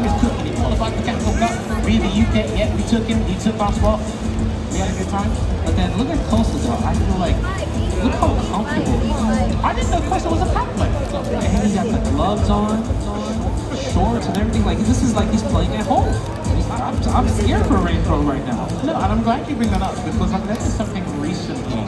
was cooking. It qualified for Capital Cup. We the UK, yeah, we took him. He took our spot. We had a good time. But then look at Costa though. I feel like, look how comfortable. I didn't know Costa was a pack player. And he got the gloves on, shorts and everything. Like this is like he's playing at home. I'm scared for Rain Pro right now. No, and I'm glad you bring that up because I've noticed something recently.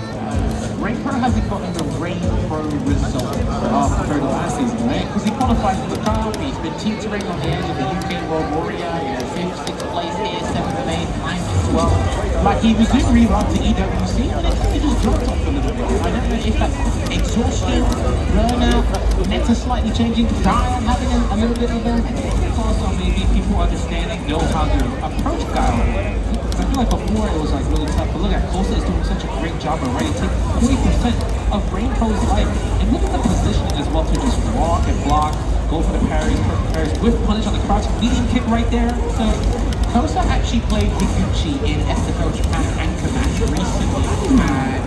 Rain Pro hasn't gotten the Rain Pro result Compared to last season, right? because he qualified for the cup. He's been teetering on the edge of the UK World Warrior. 5th, 6th place here, 7th and 8th, 9th as well. Like he was doing really well to EWC, and it kind of just dropped off a little bit. I don't know if that's exhaustion, burnout, Netta slightly changing, Dial having a little bit of a. Also, maybe people understanding know how to approach Guile. I feel like before it was like really tough, but look at Costa is doing such a great job already. Take 40% of Rain Pro's life, and look at the positioning as well to just walk and block, go for the parries, perfect parries, with punish on the crouch, medium kick right there. So Kosa actually played Higuchi in SFL Japan Anchor match recently.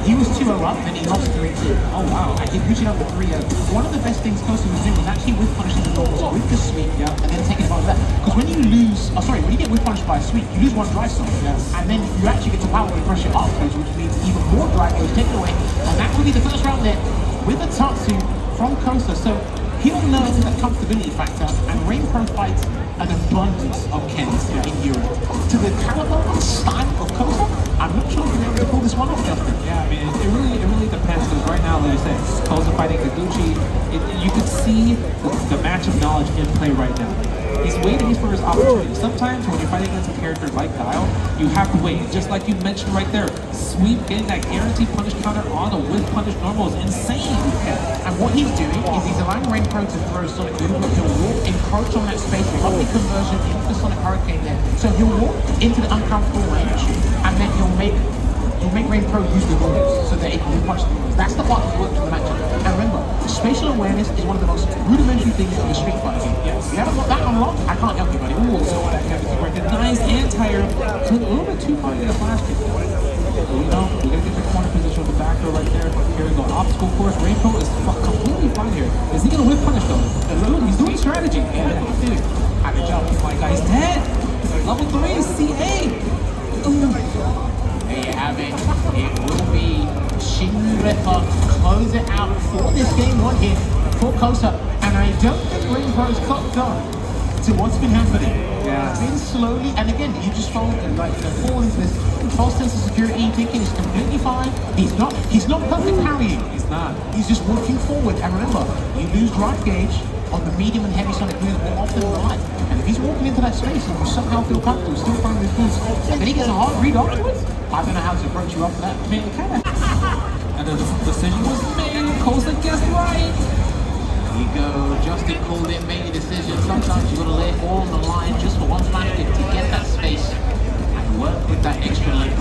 He was 2-0 up and he lost 3-2. Oh wow, and Higuchi number 3-0. One of the best things Kosa was doing was actually whip punishing the normals with the sweep, yeah, and then taking advantage of that. Because when you lose, when you get whip punished by a sweep, you lose one drive stop. Yes. And then you actually get to power and pressure afterwards, which means even more drive goes taken away. And that will be the first round there with a Tatsu from Kosa. So he'll know that comfortability factor, and Rain Pro fights an abundance of Kens in Europe. To the caliber and style of Kosa, I'm not sure if you're able to pull this one off, Justin. Yeah, I mean, it really depends, because right now, like I said, Kosa fighting Higuchi, you can see the match of knowledge in play right now. He's waiting for his opportunity. Sometimes when you're fighting against a character like Guile, you have to wait. Just like you mentioned right there, sweep, getting that guaranteed punish counter on a with punish normal is insane. And what he's doing is he's allowing Rain Pro to throw Sonic Boom, but he'll walk, encroach on that space, probably conversion into the Sonic Hurricane there. So he'll walk into the uncomfortable range, and then he'll make Rain Pro use the moves so that he can punch the moves. That's the part that works in the matchup. And remember, spatial awareness is one of the most rudimentary things in a Street Fighter game. Yes. If you haven't got that unlocked, I can't help you, buddy. Ooh, so that recognized anti-air, a little bit too far to get a flash kick. We know, we're going to get the corner position with the back door right there. Here we go, obstacle course. Rain Pro is completely fine here. Is he going to whip punish though? He's doing strategy. Yeah, he's doing. Had to jump. My guy's dead. Level 3 CA. Ooh. There you have it. It will be Shinru Ripper close it out for this game 1 here for Kosa. And I don't think Rain Pro's clocked on to what's been happening. Yeah. It's been slowly, and again, you just fall into this false sense of security, thinking he's completely fine. He's not perfect parrying. He's not. He's just walking forward. And remember, you lose drive gauge on the medium and heavy Sonic moves more often than not. And if he's walking into that space and you somehow feel comfortable, still throwing his moves, and then he gets a hard read afterwards, I don't know how to approach you after that. I mean, it kind of. And the decision was made. Kosa guessed right. There you go. Justin called it, made a decision. Sometimes you got to lay it all on the line just for one flash kick to get that space and work with that extra length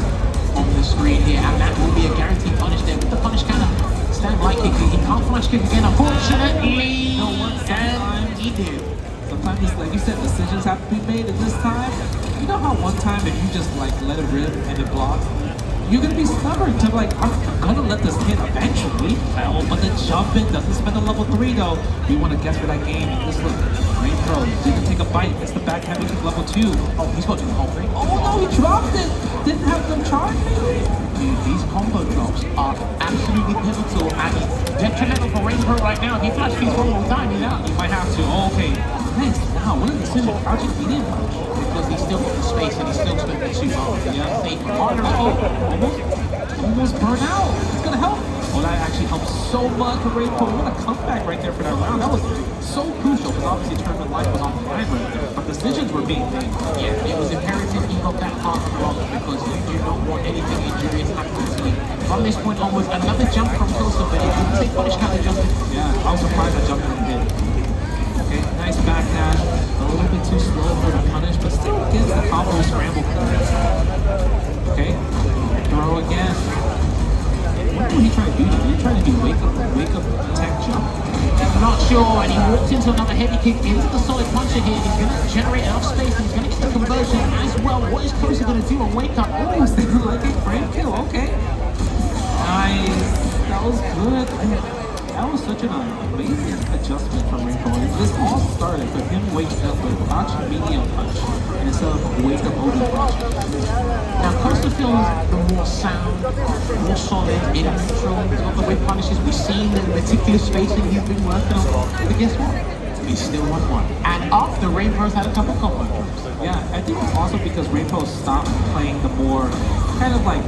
on the screen here. And that will be a guaranteed punish there with the punish counter. Stand light kick. He can't flash kick again, unfortunately. And he did. Sometimes, it's like you said, decisions have to be made. And this time, you know how one time if you just like let it rip and it blocks, you're gonna be stubborn to like, I'm gonna let this hit eventually. But the jump in doesn't spend a level 3 though. You want to guess for that game. This look, Rain Pro didn't take a bite. It's the back heavy kick level 2. Oh, he's got to do the whole thing. Oh no, he dropped it. Didn't have them charge maybe. Dude, these combo drops are absolutely pivotal and detrimental for Rain Pro right now. If he flash kicks one more time, he's out. You might have to. Oh, okay. Nice. Wow, what a decision. Crouching medium punch. Because he's still got the space and he's still spending 2 hours. Yeah. Safe harder. Almost burned out. It's gonna help. Oh, that actually helps so much for Rain Pro. What a comeback right there for that round. That was so crucial because obviously tournament life was on the line right there. But decisions were being made. Yeah, it was imperative he got that part wrong because you do not want anything injurious happening to you. From this point onwards, another jump from Kosa, but it didn't take punish counter, Justin. Yeah, I was surprised I jumped in and did. Okay, nice back dash. A little bit too slow for the punish, but still gets the combo scramble clearance. Okay, throw again. What are he trying to do? Are you trying to do wake up, attack, jump? I'm not sure, and he walks into another heavy kick into the solid puncher here. He's going to generate enough space and he's going to get the conversion as well. What is Kosa going to do on wake up? Oh, he's thinking like a frame kill, okay. Nice. That was good. That was such an amazing adjustment from Rainbow. This all started with him waking up with crouching medium punch instead of wake up open punch. Now, Costa feels the more sound, more solid, in neutral, of the whip punishes. We've seen the meticulous spacing he's been working on. But guess what? He still won one. And after Rainbow's had a couple combo drops. Yeah, I think it's also because Rainbow stopped playing the more kind of like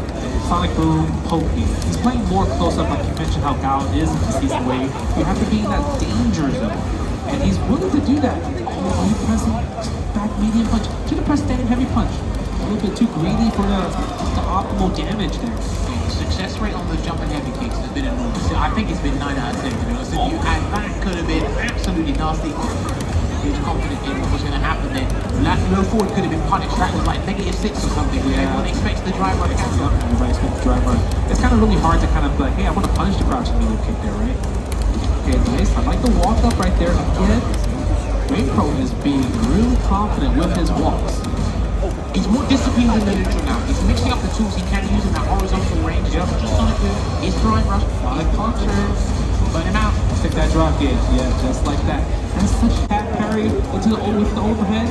Sonic Boom, pokey. He's playing more close up, like you mentioned how Gao is in the season wave. You have to be in that danger zone. And he's willing to do that. Oh, you pressing back medium punch. Should have pressed standing heavy punch. A little bit too greedy for the optimal damage there. The success rate on those jumping heavy kicks has been enormous. I think it's been 9 out of 10 to be honest with you. And that could have been absolutely nasty. He was confident in what was going to happen there. That low forward could have been punished. That was like -6 or something. Yeah. Everyone expects the drive run. Everybody expects the drive run. It's kind of really hard to kind of be like, hey, I want to punish the crouching medium kick there, right? Okay, nice. I like the walk up right there again. Rainbow is being really confident with his walks. He's more disciplined in the neutral now. He's mixing up the tools he can use in that horizontal range. Just Sonic Boom, his drive rush, his punches, burn him out. Take that drop gauge, yeah, just like that. That's such cat parry into the with the overhead.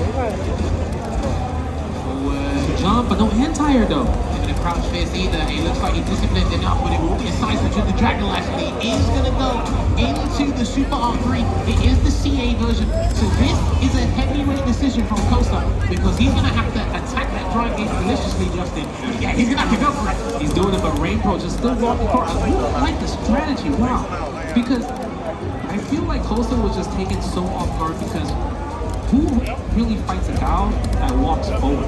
Forward jump, but no hand tire though. Even a crouch fist either. It looks like he's disciplined enough, but it will be a side switch with the Dragon Lash. He is gonna go into the Super R3. It is the CA version. So this is a heavyweight decision from Costa because he's gonna have to attack that drive gauge maliciously, Justin. Yeah, he's gonna have to go for it. He's doing it, but Rainbow just still walking forward. I really like the strategy, wow. Because I feel like Costa was just taken so off guard because who really fights a Gao that walks forward?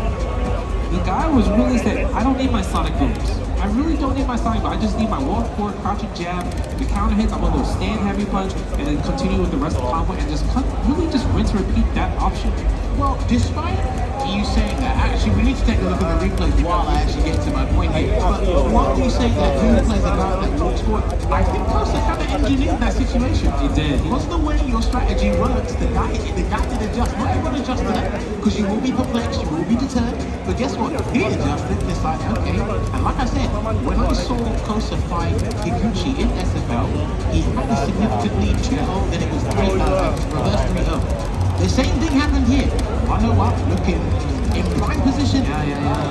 The guy was really saying, I don't need my Sonic Booms. I really don't need my Sonic Boom. I just need my walk forward, crouching jab, the counter hits, I'm gonna go stand heavy punch, and then continue with the rest of the combo and just really just rinse and repeat that option. Well, despite you saying that, actually, we need to take a look at the replays while I actually get to my point here. But while you say that who plays a guy that walks forward, I think Costa kind of engineered that situation. He did. Because the way your strategy works, the guy did adjust. Not everyone adjusted that, because you will be perplexed, you will be deterred. But guess what? He adjusted. It's like, okay. And like I said, when I saw Costa fight Higuchi in SFL, he had a significantly 2-0, then it was 3-0, reverse 3-0. The same thing happened here. I know what, looking in prime position,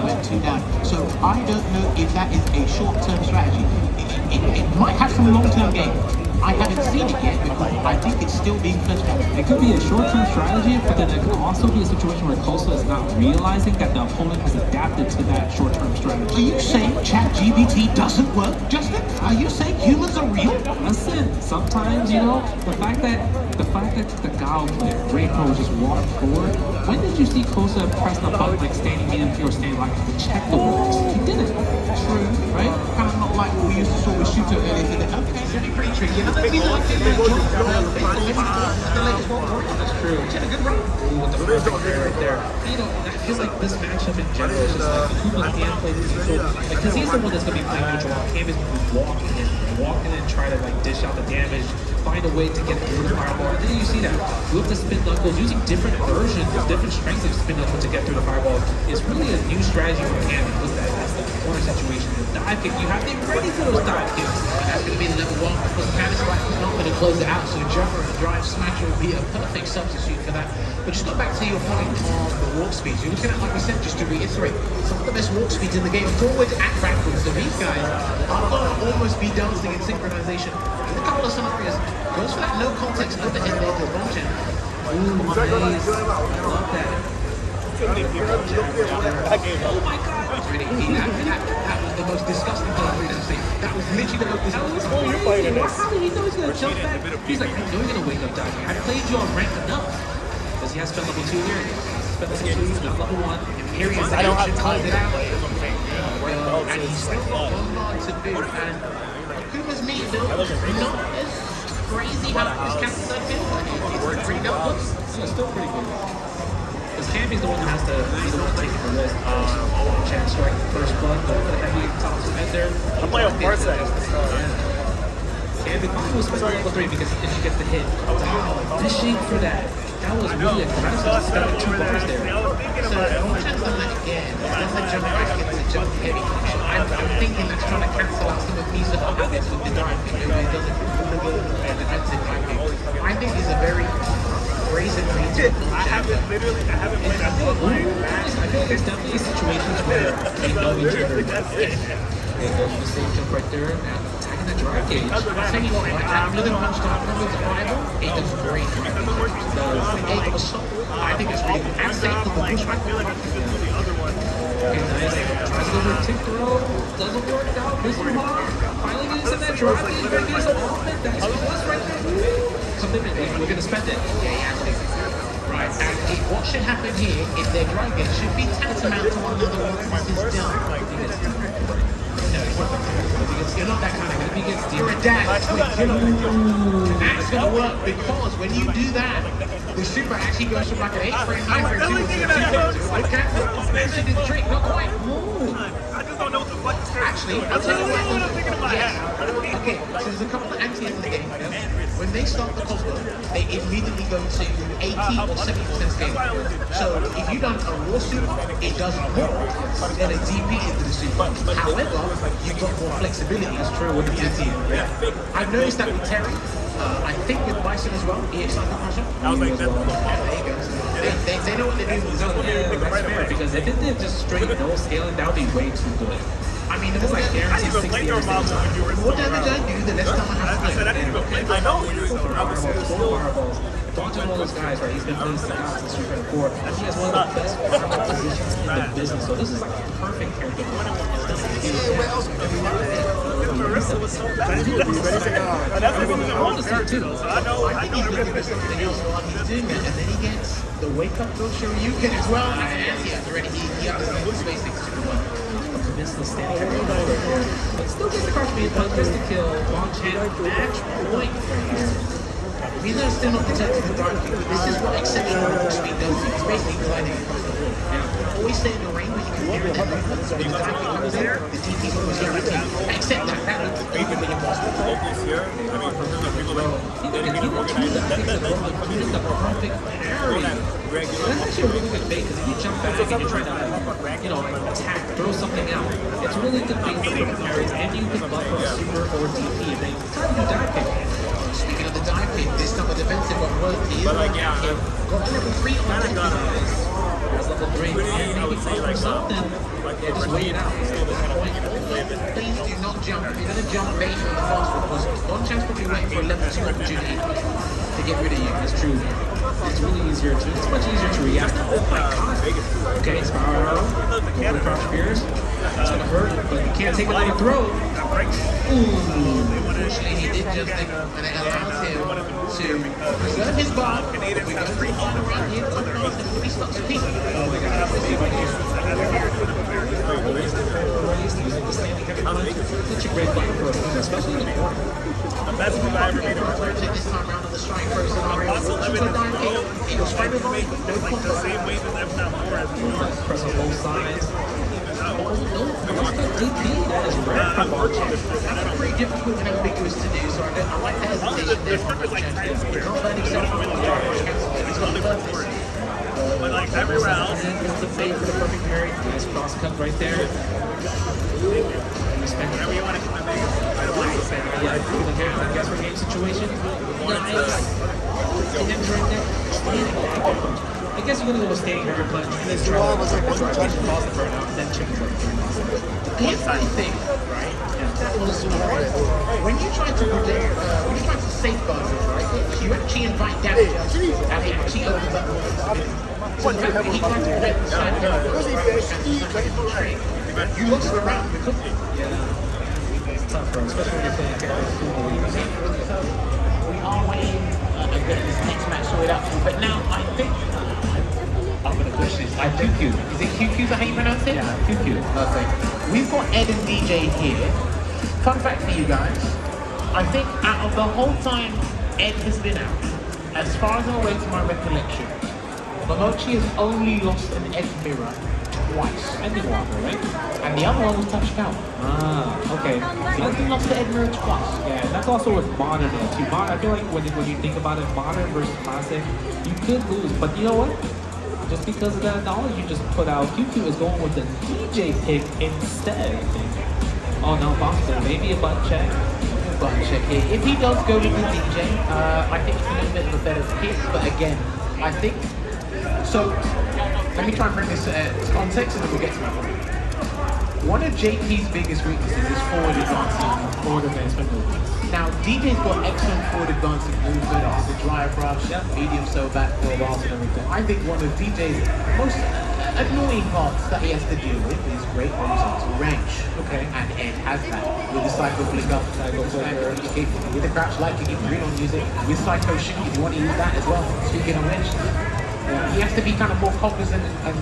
went 2 down. So I don't know if that is a short-term strategy. It might have some long-term gain. I haven't seen it yet because I think it's still being fleshed out. It could be a short-term strategy, but then it could also be a situation where Costa is not realizing that the opponent has adapted to that short-term strategy. Are you saying ChatGPT doesn't work, Justin? Are you saying humans are real? Listen, sometimes, you know, the fact that the Gao player, Rainbow, just walked forward. When did you see Costa press the button like standing medium or standing like to check the walks? He did it. True, right? Kind of not like what we used to saw with Shooter earlier today. Okay, it's really pretty tricky. That's true. She had a good run. With the first right there. You know, I feel like this matchup in general is just like Kuma can play this neutral. Because he's the one that's going to be playing neutral. Cam is walking and try to like dish out the damage, find a way to get through the fireball. And then you see that with the spin knuckles, using different versions, different strengths of spin knuckles to get through the fireball is really a new strategy for Cam. With that, that's the corner situation. The dive kick, you have to be ready for those dive kicks. And that's going to be level 1 because Canislack is not going to close it out. So jumper and drive smasher would be a perfect substitute for that. But just go back to your point on the walk speeds. You're looking at, like we said, just to reiterate, some of the best walk speeds in the game, forward and backwards. So these guys are going to almost be dancing in synchronization. In a couple of scenarios, goes for that no context overhead there to bomb jam. Ooh, nice. Love that. Oh my god. That was the most disgusting part of the thing. That was literally the most disgusting part. How did he know he's going to jump back? He's like, I know you're going to wake up diving. I played you on rank enough. Because he has spent level 2 here. Spent level 2, he's not level 1. Here he is, I don't have time it out. And he's still got 1 more to do. And Kuma's meat though, not as crazy how his counter stuff is. It's pretty good. It's still pretty good. Because Campy's the one that has to be the one taking the risk. Chance strike, first blood, go for the heavy top two head there. I'm playing on first set. Campy probably was supposed to level 3 because if she gets the hit. Wow, fishing for that. That was really aggressive. He's got 2 bars there. So, no chance on that again. That's a jump back into jump heavy. I'm thinking that's trying to cancel out some of Misa habits with the dive kick. It doesn't look at the defensive dive kick. I think he's a very brazen way to literally, I haven't played that match. I feel like there's definitely situations where they know each other. They go for the same jump right there and attacking the drive gauge. I'll tell you what, after the punch down with the rival, it does great. I think it's really good. And safe for the pushback. Okay, nice. Tries to go for a tick throw. Doesn't work out. Mr. Hawk finally gets in that drive gauge. We're going to get some movement. That's plus right there. Commitment. We're going to spend it. Yeah, he has to. Right, and what should happen here is their drive gauge should be tantamount to another once this is done. You're not that kind of guy. You're a dad. That's going to work because when you do that, the super actually goes from like an 8 frame, 9 frame, 2 frame, 2 frame. Okay, actually did the trick, not quite. I just don't know what the fuck is Actually, I'll tell you what. Yes. Okay, so there's a couple of anti-ends in the game. When they start the combo, they immediately go to 80 or 70% scale. So if you done a raw super, it does more than a DP into the super. However, you've got more flexibility. That's true with the anti. I've noticed that with Terry. I think with Bison as well, EX Cycle Crusher. I was like, that's There you go. They know what they're doing. That's fair, because if it did just straight no scaling, that would be way too good. I mean, the more I I didn't even play your mom when you were the more damage I do, the less time I have to I said I play. didn't even play. I know. I was Fireballs. Dodging all those guys, right? He's been playing Sagat since Street Fighter 4. I think he has one of the best fireball positions in the business. So this is like a perfect character. I want to see too. I know. I think he's looking for something else while he's doing that, and then he gets the wake up throw Shoryuken as well. And he has already, he understands the basics super well. This is standing but still gets the crush beat, but just to kill. Long chance, match point. Mila is still not protected the dark kick. This is what exceptional warp speed does. It's basically gliding across the board. Always stay in the range where you can hear that movement. So when the dark kick comes in, the DP is always guaranteed. Except that looks basically impossible. This year, I mean, for real, people like He's the perfect parry. That's actually a really good bait because if you jump back and you're trying to, attack, throw something out, it's really good bait for perfect parries, and you can buffer super or DP if they try to do dive kick. Speaking of the dive kick, this time a defensive one worked. He is But like, on yeah, kick. Got to level 3 on the kind of got That's level 3. I would say like something. Yeah, just wait it out. Please do not jump. If you're going to jump bait on the fast one, because one chance probably waiting for a level 2 opportunity to get rid of you. That's true. It's really easier to, it's much easier to react. Oh my god. Okay, spiral. Over crouch spears. It's gonna hurt, but you can't take another throw. Unfortunately, he did just think, and it allows him to preserve his bar. We're going to run around here, come across, and he'll be stuck to peace. Oh my god. Using the standing heavy punch. Such a great fight for him, especially in the corner. the best move I ever made in my life. This time around on the strike pro scenario, Also, which is a dive kick. It'll strike with Make no like the combo. same wave as if not more as you know. Press on both sides. Oh no, what's that DP? That is rare for March. That's pretty difficult and ambiguous to do, so I like the hesitation there from Chance. He's not letting himself up on the drive push cancel. He's got the purpose. But like everywhere else, And it's the fade for the perfect parry. Nice cross cut right there. whenever you want to come in, Yeah, I guess for game situation. Nice. Him right there. Standing back. I guess you're gonna go with standing heavy punch. And then try to cause the burnout. Then chicken burn. Here's the thing, right? When you try to predict, when you try to safeguard it, right, you actually invite damage and it actually opens up more possibilities. So the fact that he tried to prevent the side of you look around because It's tough, bro. Especially when you're playing a character we are waiting and getting this next match sorted out. But now I think I'm going to push this. I QQ. Is it QQ? Is that how you pronounce it? Yeah, QQ. Perfect. We've got Ed and DJ here. Fun fact for you guys. I think out of the whole time Ed has been out, as far as I'm aware to my recollection, Momochi has only lost an Ed mirror twice. Ending Walker, right? And the other one was touched out. Ah, okay. He only lost the Ed mirror twice. Yeah, and that's also with modern though too. I feel like when you think about it, modern versus classic, you could lose, but you know what? just because of that knowledge you just put out, QQ is going with the DJ pick instead, I think. Oh no, Boston, maybe a button check. Button check here. If he does go with the DJ, I think it's a little bit of a better pick, but again, I think... So, let me try and bring this to context and then we'll get to my point. One of JP's biggest weaknesses is forward advancing, forward advancement movements. Now, DJ's got excellent forward advancing movement, the drive rush, medium so back for a while and everything. I think one of DJ's most annoying parts that he has to deal with is great horizontal range. Okay. And Ed has that with the psycho flick up, with the crouch light, you can green on music, with psycho shoot if you want to use that as well. Speaking of which, he has to be kind of more cognizant and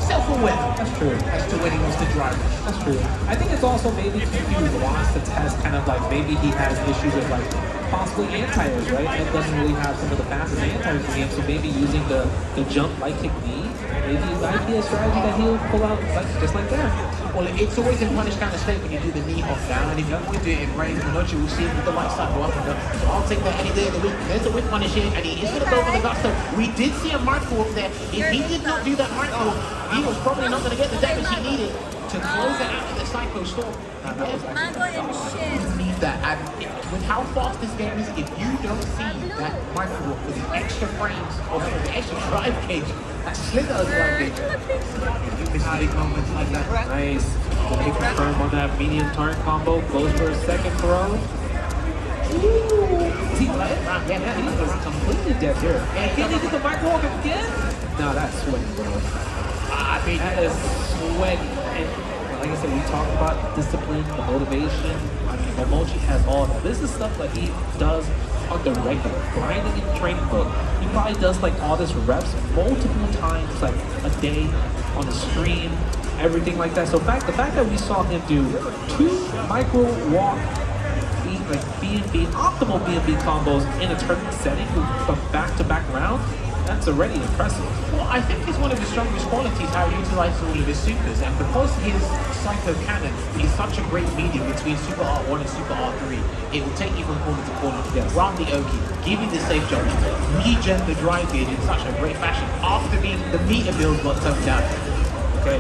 self-aware. That's true. As to when he wants to drive. That's true. I think it's also maybe QQ wants to test kind of like maybe he has issues with like possibly anti-airs, right? Ed doesn't really have some of the fastest anti-airs in the game, so maybe using the jump light kick knee, maybe it might be a strategy that he'll pull out like just like that. Well, it's always in punish kind of state when you do the knee hop down, and if you do it in range, Monochi will see with the light side go up and down. So I'll take that any day of the week. There's a whip punish here, and he is going to go for the gusto. We did see a micro up there. If he did not do that micro, he was probably not going to get the damage he needed to close it out of the Psycho Storm. You need that, and with how fast this game is, if you don't see that micro for the extra frames or for the extra drive gauge, that slither drive gauge, you miss big moments like that. Nice. Can they confirm on that medium turn combo? Goes for a second throw. Ooh. See, yeah, he was completely dead here. And can he get the micro walk again? No, that's sweaty, bro. I mean, that is sweaty. And like I said, we talked about discipline, the motivation. I mean, Momochi has all that. This is stuff that he does on the regular, grinding in training mode. He probably does like all this reps multiple times, like a day on the stream, everything like that. So the fact that we saw him do 2 micro walk, like B&B, optimal B&B combos in a tournament setting from back-to-back rounds, that's already impressive. Well, I think it's one of his strongest qualities, how he utilizes all of his supers, and because his Psycho Cannon is such a great medium between Super R1 and Super R3, it will take you from corner to corner, round the Oki, give you the safe jump, regen the drive gauge in such a great fashion after being the meter build got toned down. Okay,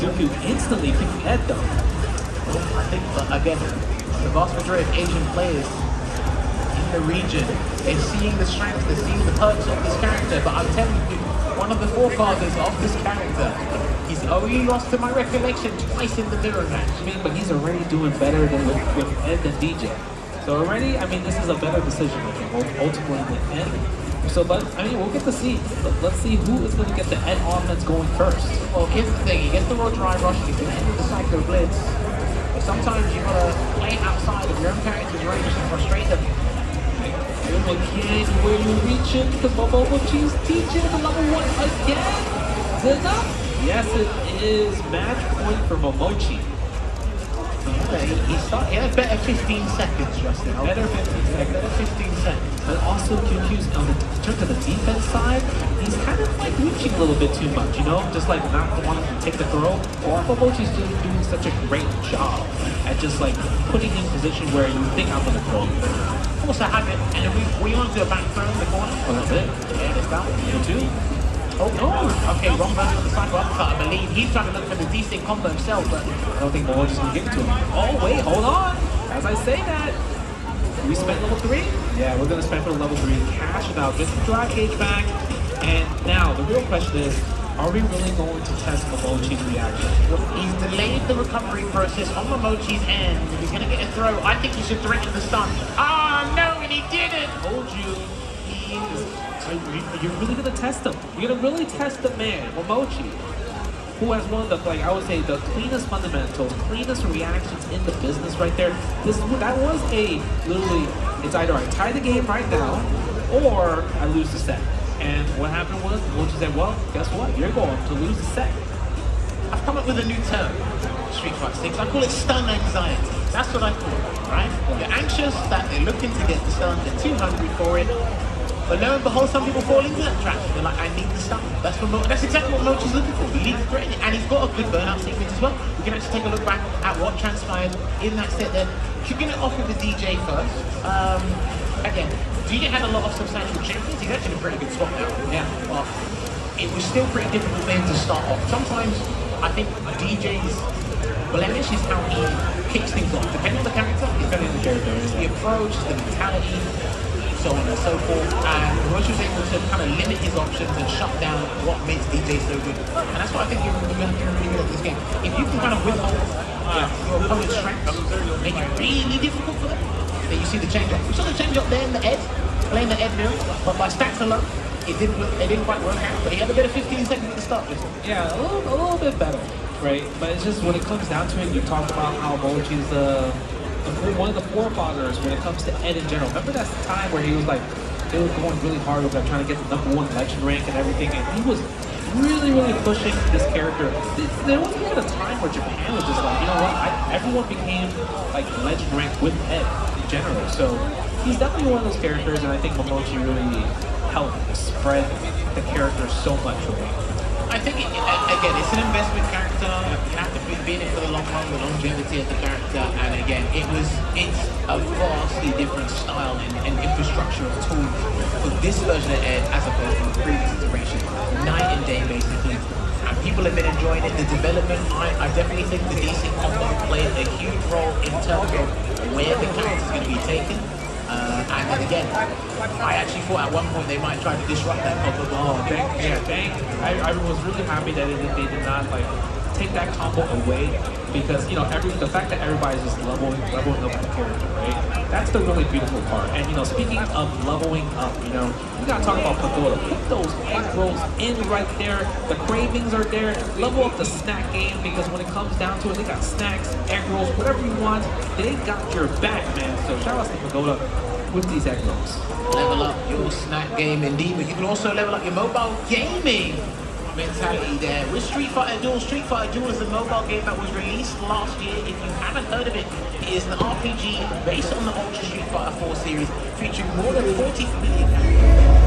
Zuku instantly picked Ed though. I think, again, the vast majority of Asian players in the region, they're seeing the strengths, they're seeing the perks of this character, but I'm telling you, one of the forefathers of this character, he's only lost to my recollection twice in the mirror match. I mean, but he's already doing better than with Ed and DJ. So already, I mean, this is a better decision, I think, ultimately than Ed. So, but, I mean, we'll get to see. Let's see who is going to get the Ed offense going first. Well, here's the thing, he gets the raw drive rush, he can enter the Psycho Blitz, but sometimes you've got to play outside of your own character's range to frustrate them. Again, where you reaching? Because Momochi's teaching the level 1 again. Is it enough? Yes, it is. Match point for Momochi. He had a better 15 seconds, Justin. Better 15 seconds. Better 15 seconds. But also QQ's on the turn to the defense side, he's kind of like reaching a little bit too much, you know? Just like not wanting to take the throw. Or Momochi's just doing such a great job at just like putting in position where you think I'm gonna throw you. Also have it, and then we want to do a back throw in the corner. Oh, that's it. Yeah, it's down. You too. Oh no! Okay, wrong version of the cycle uppercut, I believe. He's trying to look for the decent combo himself, but I don't think Momochi's gonna give it to him. Oh wait, hold on. As I say that, we spent level 3? Yeah, we're gonna spend for level 3, cash it out, get the drive gauge back. And now the real question is, are we really going to test Momochi's reaction? he's delayed the recovery process on Momochi's end. He's gonna get a throw. I think he should threaten the stun. Ah, no, and he didn't! Told you. You're really gonna test him. You're gonna really test the man, Momochi, who has one of the, like I would say, the cleanest fundamentals, cleanest reactions in the business right there. That was a literally, it's either I tie the game right now or I lose the set. And what happened was Momochi said, well, guess what? You're going to lose the set. I've come up with a new term, Street Fighter 6. I call it stun anxiety. That's what I call it, right? You're anxious that they're looking to get the stun, they're too hungry for it. But lo and behold, some people fall into that trap. They're like, I need the stun. That's exactly what Mochi's looking for. He needs to threaten it. And he's got a good burnout sequence as well. We can actually take a look back at what transpired in that set there. Kicking it off with the DJ first. Again, DJ had a lot of substantial champions. He's actually in a pretty good spot now. Yeah. Well, it was still pretty difficult for him to start off. Sometimes I think DJ's blemish is how he kicks things off. Depending on the character, it's the approach, the mentality, so on and so forth. And Roach was able to kind of limit his options and shut down what makes DJ so good. And that's why I think you have to be really good at this game. If you can kind of withhold your opponent's strengths, make it really difficult for them, then you see the change up. We saw the change up there in the Ed, playing the Ed mill, but by stats alone, it didn't quite work out. But he had a bit of 15 seconds to start this. Yeah, a little bit better, right? But it's just when it comes down to it, you talk about how Mochi's one of the forefathers when it comes to Ed in general. Remember that time where he was like, they were going really hard with trying to get the #1 legend rank and everything, and he was really pushing this character. There was even a time where Japan was just like, you know what, everyone became like legend rank with Ed in general. So he's definitely one of those characters, and I think Momochi really helped spread the character so much. I think, again, it's an investment character. You have to be in it for the long run, the longevity of the character. And again, it's a vastly different style and infrastructure of tools for this version of Ed as opposed to the previous iteration. Night and day, basically. And people have been enjoying it. The development, I definitely think the DC combo played a huge role in terms of where the character is going to be taken. And then again, I actually thought at one point they might try to disrupt that combo. I was really happy that they did not like take that combo away, because you know the fact that everybody's just leveling up the character, right? That's the really beautiful part. And you know, speaking of leveling up, you know, we gotta talk about Pagoda. Put those egg rolls in right there. The cravings are there. Level up the snack game, because when it comes down to it, they got snacks, egg rolls, whatever you want. They got your back, man. So shout out to Pagoda with these egg rolls. Level up your snack game indeed, but you can also level up your mobile gaming mentality there with Street Fighter Duel. Street Fighter Duel is a mobile game that was released last year. If you haven't heard of it, it is an RPG based on the Ultra Street Fighter 4 series, featuring more than 40 million characters.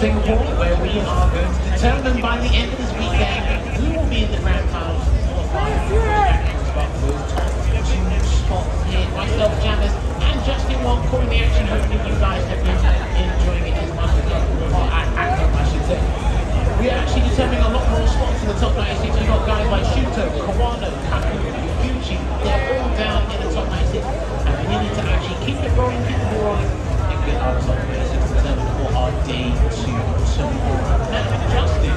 Singapore, where we are going to determine by the end of this weekend who will be in the grand finals qualifying for the spot. Those top two spots here. Myself, Jamis, and Justin Wong calling the action. Hopefully you guys have been enjoying it as much as at home, I should say. We are actually determining a lot more spots in the top 96. You've got guys like Shuto, Kawano, Kaku, Yuchi. They're all down in the top 96. And we need to actually keep it rolling, keep it rolling, and get our top 96 determined for our day 2 tomorrow. Now, Justin,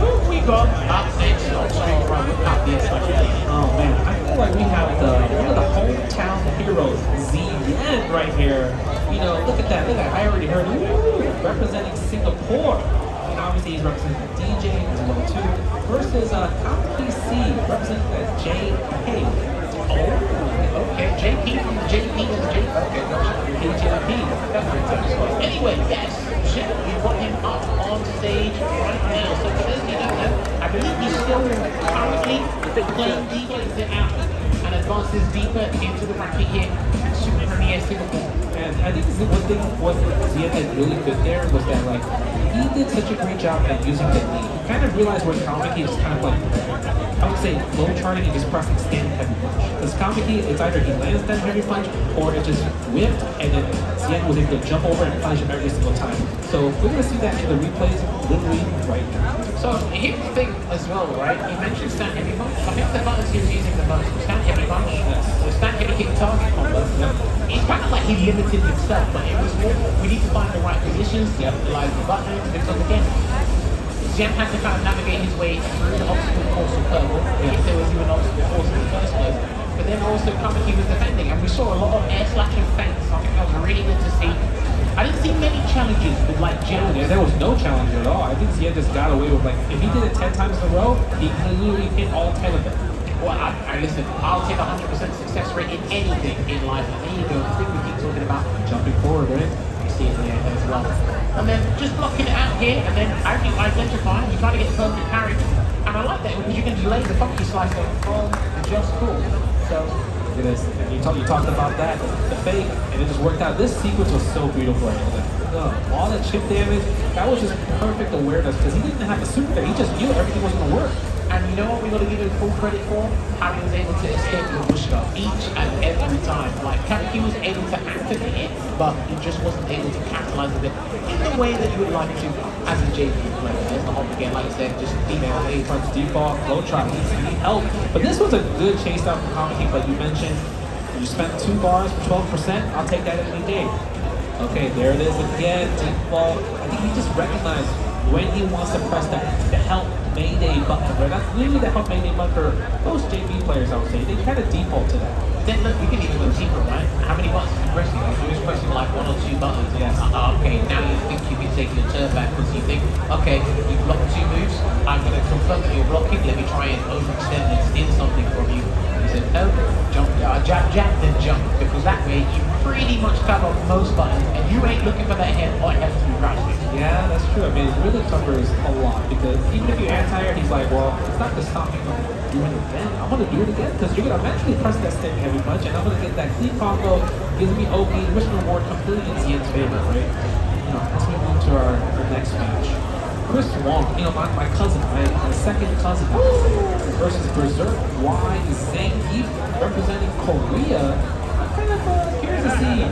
who have we got up next on Street Run without the excitement? Oh man, I feel like we have one of the hometown heroes, Zien right here. You know, look at that. I already heard him representing Singapore. And obviously he's representing the DJ as well too. Versus PC representing the JK. Oh, okay, JP from the JP and the JP. Okay, JP. Anyway, yes, we got him up on stage right now. So for those of you who don't know, I believe he's still currently playing DJs it out and advances deeper into the bracket here at Super Premier Singapore. And I think one thing what Zien did really good there was that like he did such a great job at using the knee. He kind of realized where Kamiki is kind of like, I would say low charting and just pressing stand heavy punch. Because Kamiki, it's either he lands that heavy punch or it just whipped and then Zien was able to jump over and punish him every single time. So we're going to see that in the replays literally right now. So here's the thing as well, right? You mentioned stand heavy punch. I think the buttons he was using the most was stand heavy punch, or stand heavy kick target combo. It's kind of like he limited himself, but it was more, we need to find the right positions to utilize the buttons, because again, Jem had to kind of navigate his way through the obstacle course of purple, if there was even an obstacle course in the first place. But then also Kamiki was defending, and we saw a lot of air slash and feints. I think that was really good to see. I didn't see many challenges with like Jem. Yeah, there was no challenge at all. I think Zien just got away with like, if he did it 10 times in a row, he could literally hit all 10 of them. Well, I listen, I'll take 100% success rate in anything in life. And there you go, the thing we keep talking about, Jumping forward, right? you see it there as well. And then just blocking it out here, and then actually identifying, you try to get the perfect parry. And I like that because you can delay the funky slicer from the just cool. So, look at this. And you talked about that, the fake, and it just worked out. This sequence was so beautiful. All that chip damage, that was just perfect awareness because he didn't have a super there. He just knew everything was going to work. and you know what we got to give him full credit for? How he was able to escape the bush guard each and every time. Like, he was able to activate it, but he just wasn't able to capitalize on it in the way that you would like to as a JV player. There's the hop again, like I said, just email A punch default, low try, need help. But this was a good chase down from Kamiki, but you mentioned you spent 2 bars for 12%. I'll take that any day. Okay, there it is again. Default. I think he just recognized when he wants to press the help Mayday button. Right? That's literally the help Mayday button for most JV players, I would say. They kind of default to that. Then look, we can even go deeper, right? How many buttons are you pressing? Like, you're just pressing like 1 or 2 buttons. Yes. Okay, now you think you can take your turn back because you think, okay, you blocked 2 moves. I'm going to confirm that you're blocking. Let me try and overextend and steal something from you. He said, no, jump, jab, then jump. Because that way you pretty much cover most buttons and you ain't looking for that head or head to be rushed. Yeah, that's true. I mean, it really covers a lot because even if you anti-air, he's like, well, it's not just stopping you doing it again. I'm going to do it again because you're going to eventually press that stick heavy punch and I'm going to get that clean combo, gives me OP, risk reward completely in Zien's favor, right? Let's move on to our next match. Chris Wong, my cousin, my second cousin, versus Berserk Y Zangief representing Korea. I'm kind of curious to see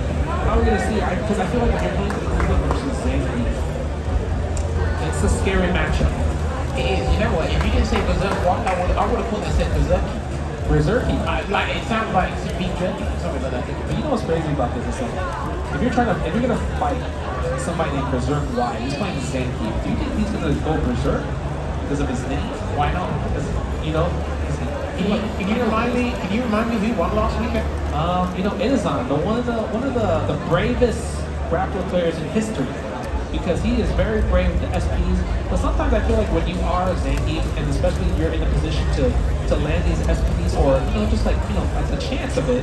how we're going to see, because I feel like if you're playing Korea versus Zangief, it's a scary matchup. It is. You know what? If you didn't say Berserk Y, I would have thought they said Berserky. Berserky. Like, it sounds like it's beat jerky or something like that. But you know what's crazy about this? Is like, if you're gonna fight somebody named Berserk Y, he's playing Zangief. Do you think he's gonna go Berserk because of his name? Why not? Because, Can you remind me who won last weekend? Edison, one of the bravest grappler players in history. Because he is very brave with the SPs, but sometimes I feel like when you are Zangief, and especially you're in a position to land these SPs, or just like a chance of it,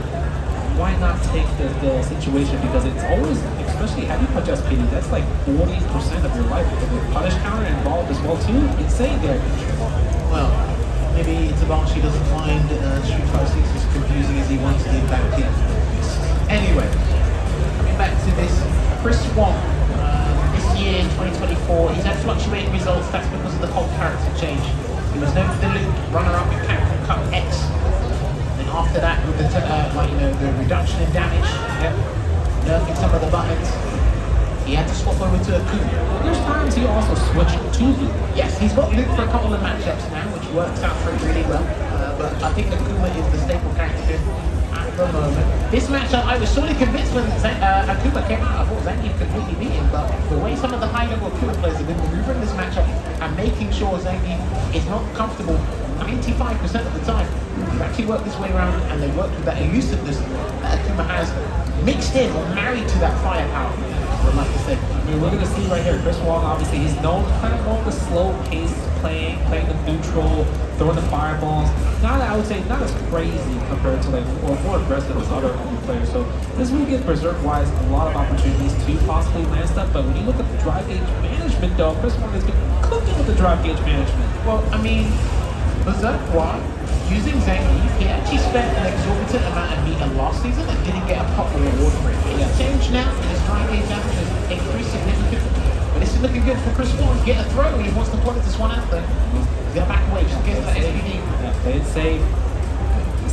why not take the situation? Because it's always, especially heavy punch SPD, that's like 40% of your life. With the punish counter involved as well too, insane there. Well, maybe Tabashi doesn't find Street Fighter 6 as confusing as he wants to back in. Anyway, coming back to this, Chris Wong. year, 2024, he's had fluctuating results. That's because of the whole character change. He was known for the loop, runner-up in Capcom Cup X. Then after that, with the the reduction in damage, nerfing some of the buttons, he had to swap over to Akuma. Well, there's times he also switched to Luke. Yes, he's got Luke for a couple of matchups now, which works out for him really well. But I think Akuma is the staple character at the moment. This matchup, I was sorely convinced when Akuma came out, I thought Zangief completely beat him, but the way some of the high-level Akuma players have been maneuvering this matchup and making sure Zangief is not comfortable 95% of the time, they've actually worked this way around, and they worked with that elusiveness that Akuma has mixed in or married to that firepower. I'd like to say. I mean, look at the scene right here. Chris Wong, obviously, he's known kind of more the slow pace playing the neutral, throwing the fireballs. Not, I would say, not as crazy compared to like more aggressive as other players. So this will give Berserk-wise a lot of opportunities to possibly land stuff. But when you look at the drive gauge management, though, Chris Wong has been cooking with the drive gauge management. Well, I mean, Berserk-wise, using Zangief, he actually spent an exorbitant amount of meter last season and didn't get a proper reward for it. It's changed now, and his drive gauge damage has increased significantly. But this is looking good for Chris Wong. Get a throw, and he wants to pull this one out there. He's gonna back away, just get that SPD. Yeah, play it safe.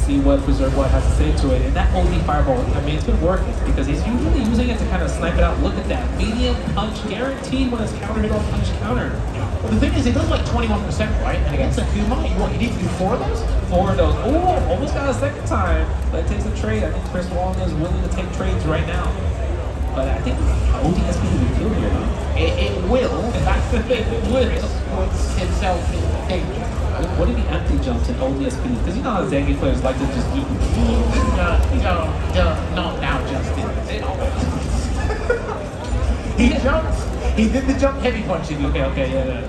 See what Berserk-wise has to say to it. And that OD fireball, I mean, it's been working because he's usually using it to kind of snipe it out. Look at that. Medium punch guaranteed when it's counter hit on punch counter. Well, the thing is, it does like 21%, right? And against Akuma, you need to do 4 of those? 4 of those. Oh, almost got a second time. But it takes a trade. I think Chris Wong is willing to take trades right now. But I think ODS will be killed here, huh? It will. That's the thing. It puts himself in danger. What if he empty jumps in ODSP? Because you know how Zangief players like to just do. Not now, Justin. He jumped. He did the jump heavy punching. Okay, yeah.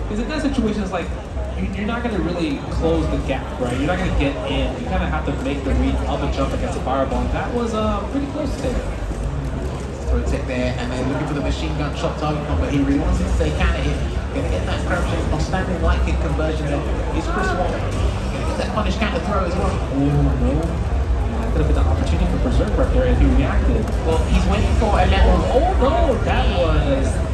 Because in that situation, it's like you're not going to really close the gap, right? You're not going to get in. You kind of have to make the read of a jump against a fireball. And that was pretty close there. Throw tech there, and then looking for the machine gun shot target combo. He really wants it to stay counter hit. Gonna get that corruption, outstanding light kick conversion there. He's Chris Wong. Gonna get that punish counter throw as well. Oh no. That could have been the opportunity for Berserk right there if he reacted. Well, he's waiting for a level. Oh no,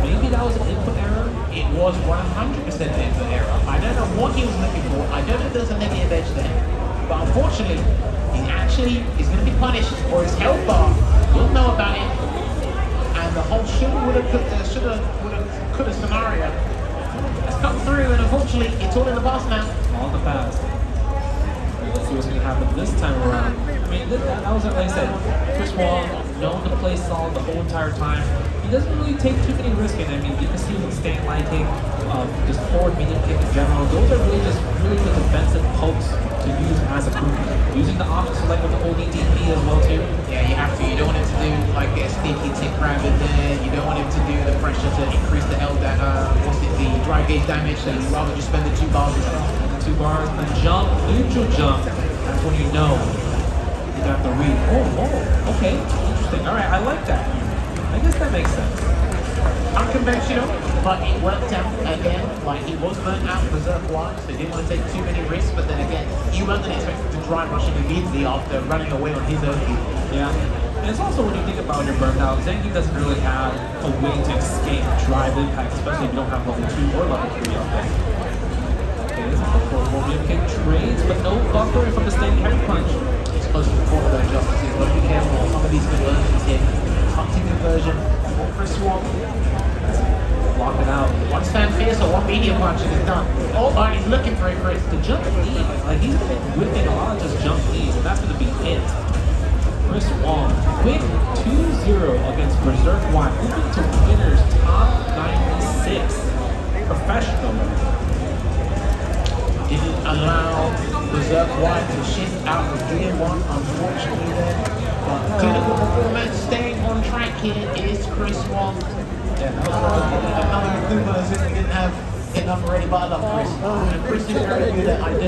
maybe that was an input error. It was 100% an input error. I don't know what he was looking for. I don't know if there's a negative edge there. But unfortunately, he's gonna be punished for his health bar. We'll know about it. And the whole coulda scenario has come through, and unfortunately, it's all in the past now. All in the past. Let's see what's going to happen this time around. I mean, that was like I said, Chris Wong, known to play solid the whole entire time. He doesn't really take too many risks in it. I mean, you can see with stand light kick, just forward medium kick in general. Those are really the defensive pokes to use as a coup. Using the option select with the ODDP as well too. Yeah, you have to. You don't want him to do like a sneaky tick grab in there. You don't want him to do the pressure to increase the L the drive gauge damage. So you'd rather just spend the 2 bars as well. 2 bars, the jump, neutral jump. That's when you know you have to read. Oh, okay, interesting. All right, I like that. I guess that makes sense. Unconventional, but it worked out again. Like, he was burnt out Berserk-wise, so he didn't want to take too many risks, but then again, you weren't expected to drive rush him immediately after running away on his own. Yeah, and it's also when you think about when you're burnt out, Zangief doesn't really have a way to escape drive impact, especially if you don't have level 2 or level 3 up there. Okay, this is the 4-4 kick trades, but no buffer from the stand head punch. It's close to the corner though, Justice. You've got to be careful of some of these conversions here. Hunting conversion for Chris Wong. Lock it out. 1 stand fierce or 1 medium punch and it's done. Oh, he's looking for it, Chris. The jump knee, like he's been whipping a lot of just jump knees, and that's going to be it. Chris Wong, quick 2-0 against Berserk-wise, moving to winners top 96. Professional. Didn't allow Berserk-wise to shift out of gear 1, unfortunately there. But clinical performance, staying on track here is Chris Wong. Yeah, another Akuma as if we didn't have enough already, but I love Chris. And Chris is very good at identifying